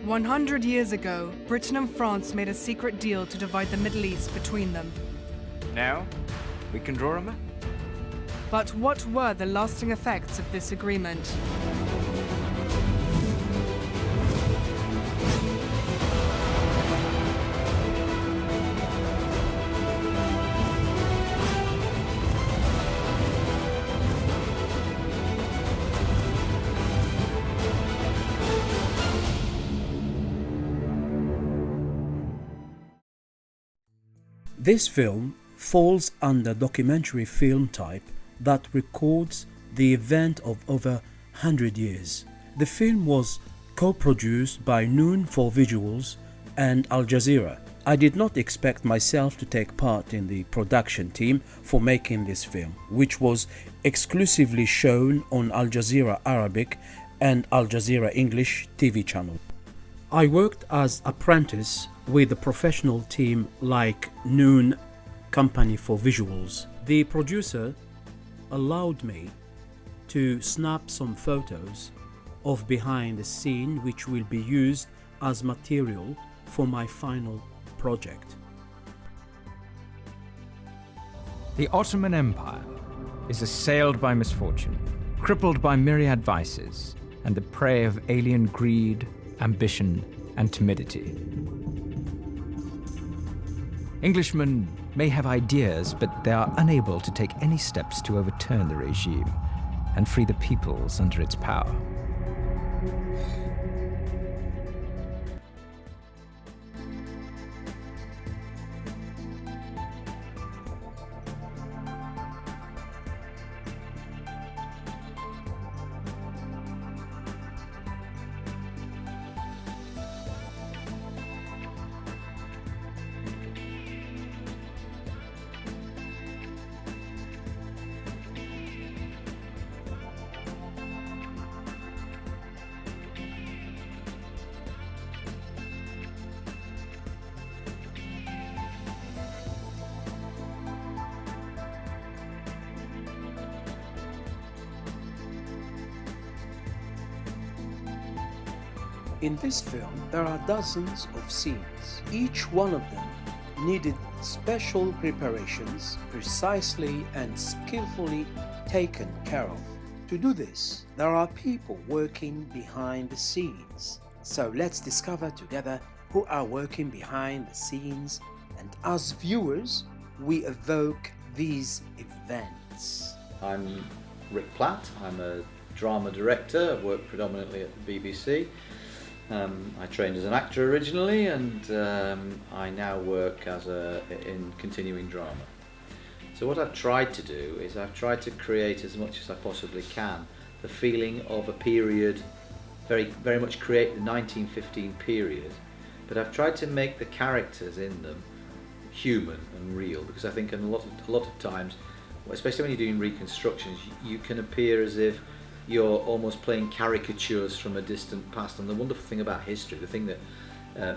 100 years ago, Britain and France made a secret deal to divide the Middle East between them. Now, we can draw a map. But what were the lasting effects of this agreement? This film falls under documentary film type that records the event of over 100 years. The film was co-produced by Noon for Visuals and Al Jazeera. I did not expect myself to take part in the production team for making this film, which was exclusively shown on Al Jazeera Arabic and Al Jazeera English TV channel. I worked as apprentice with a professional team like Noon Company for Visuals. The producer allowed me to snap some photos of behind the scene which will be used as material for my final project. The Ottoman Empire is assailed by misfortune, crippled by myriad vices, and the prey of alien greed, ambition, and timidity. Englishmen may have ideas, but they are unable to take any steps to overturn the regime and free the peoples under its power. In this film, there are dozens of scenes. Each one of them needed special preparations, precisely and skillfully taken care of. To do this, there are people working behind the scenes. So let's discover together who are working behind the scenes, and as viewers, we evoke these events. I'm Rick Platt. I'm a drama director. I've worked predominantly at the BBC. I trained as an actor originally, and I now work in continuing drama. So what I've tried to do is I've tried to create as much as I possibly can the feeling of a period, very much create the 1915 period, but I've tried to make the characters in them human and real, because I think in a lot of times, especially when you're doing reconstructions, you can appear as if you're almost playing caricatures from a distant past. And the wonderful thing about history, the thing that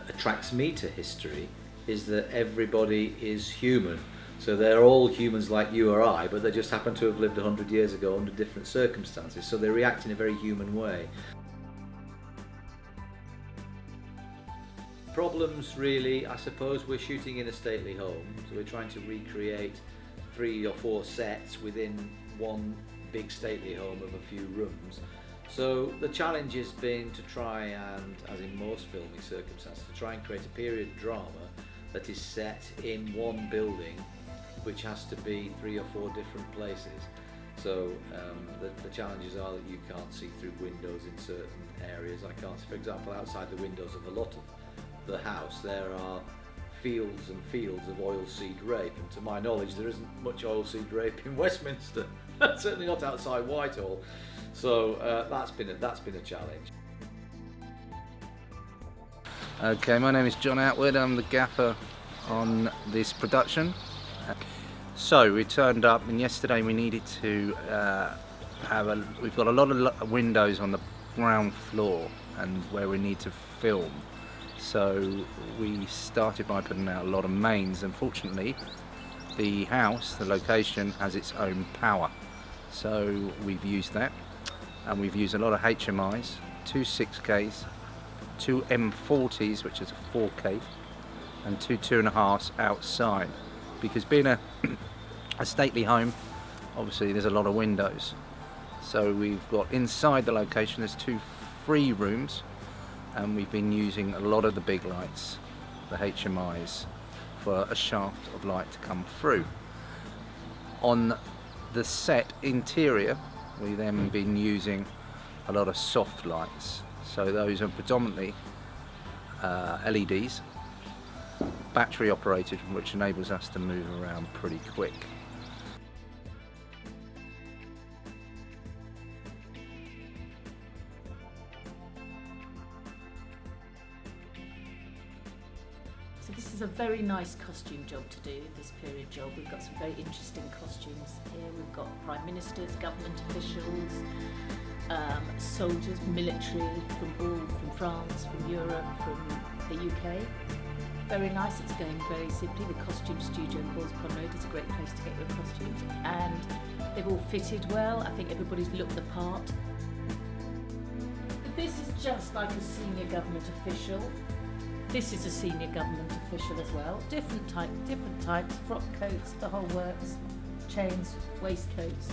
attracts me to history, is that everybody is human. So they're all humans like you or I, but they just happen to have lived 100 years ago under different circumstances. So they react in a very human way. Problems really, I suppose we're shooting in a stately home, so we're trying to recreate 3 or 4 sets within one big stately home of a few rooms. So the challenge has been to try and, as in most filming circumstances, to try and create a period drama that is set in one building, which has to be 3 or 4 different places. So the challenges are that you can't see through windows in certain areas. I can't see, for example, outside the windows of a lot of the house there are fields and fields of oilseed rape, and to my knowledge there isn't much oilseed rape in Westminster. Certainly not outside Whitehall. So that's been a challenge. Okay, my name is John Atwood. I'm the gaffer on this production. So we turned up, and yesterday we needed to we've got a lot of windows on the ground floor and where we need to film. So we started by putting out a lot of mains. Unfortunately, the house, the location, has its own power. So we've used that, and we've used a lot of HMIs, 2 6Ks, two M40s, which is a 4K, and two 2.5s outside, because being a stately home, obviously there's a lot of windows. So we've got inside the location, there's 2 free rooms, and we've been using a lot of the big lights, the HMIs, for a shaft of light to come through. On the set interior, we've then been using a lot of soft lights. So those are predominantly LEDs, battery operated, which enables us to move around pretty quick. So this is a very nice costume job to do, this period job. We've got some very interesting costumes here. We've got prime ministers, government officials, soldiers, military from France, from Europe, from the UK. Very nice, it's going very simply. The costume studio in Hallspond Road is a great place to get your costumes, and they've all fitted well. I think everybody's looked the part. This is just like a senior government official. This is a senior government official as well. Different types, frock coats, the whole works, chains, waistcoats.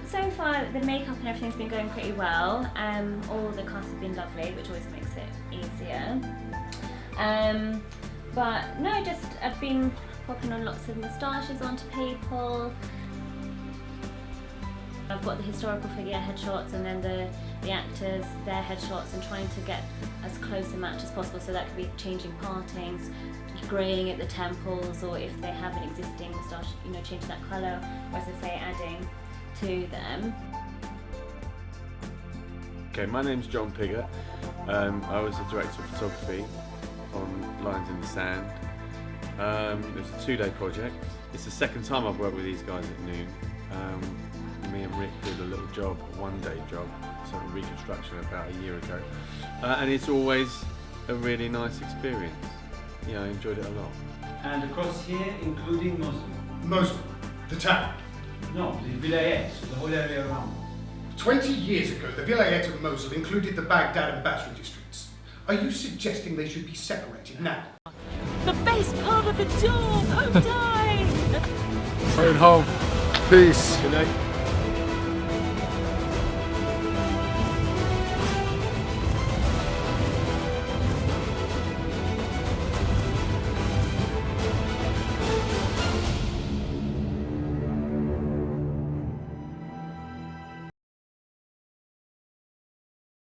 So far the makeup and everything's been going pretty well. All the cast have been lovely, which always makes it easier. But no, just I've been popping on lots of moustaches onto people. I've got the historical figure headshots and then the actors, their headshots, and trying to get as close a match as possible, so that could be changing partings, greying at the temples, or if they have an existing moustache, changing that colour, or as I say, adding to them. Okay, my name's John Pigott. I was the director of photography on Lines in the Sand. It was a 2-day project. It's the second time I've worked with these guys at Noon. Me and Rick did a little job, a 1-day job, sort of reconstruction about a year ago. And it's always a really nice experience. I enjoyed it a lot. And across here, including Mosul? Mosul, the town? No, the vilayet, the whole area around. 20 years ago, the vilayet of Mosul included the Baghdad and Basra districts. Are you suggesting they should be separated now? The best part of the job! Oh, die! Going home. Peace. Good night.